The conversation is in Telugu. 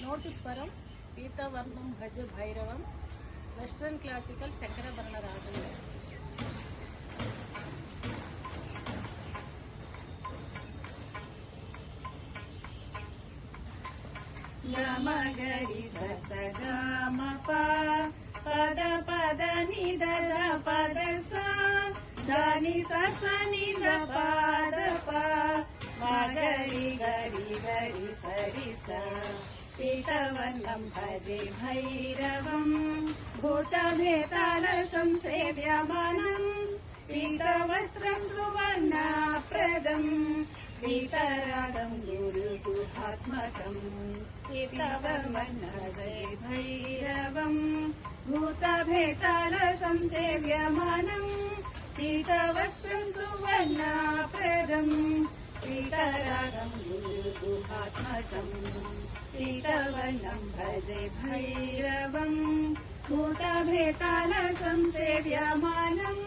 నోటు స్వరం పీతవర్ణం భజ భైరవం వెస్ట్రన్ క్లాసికల్ శంకరభరణ రాగం. గమ గరి సస గమ పద పద నిద పద సా దని సస నిద పద గరి గరి గరి సరి సా పీతవర్ణం భజే భైరవం భూతభేతాళ సంసేవ్యమానం పీతవస్త్రం సువర్ణప్రదం పీతరాగం గురుగుహాత్మకం పీతవర్ణం భజే భైరవం భూతభేతాళ సంసేవ్యమానం పీతవస్త్రం సువర్ణప్రదం పీతరాగం గురుగుహాత్మకం పీతవర్ణం భజే భైరవం భూతభేతాళ సంసేవ్యమానం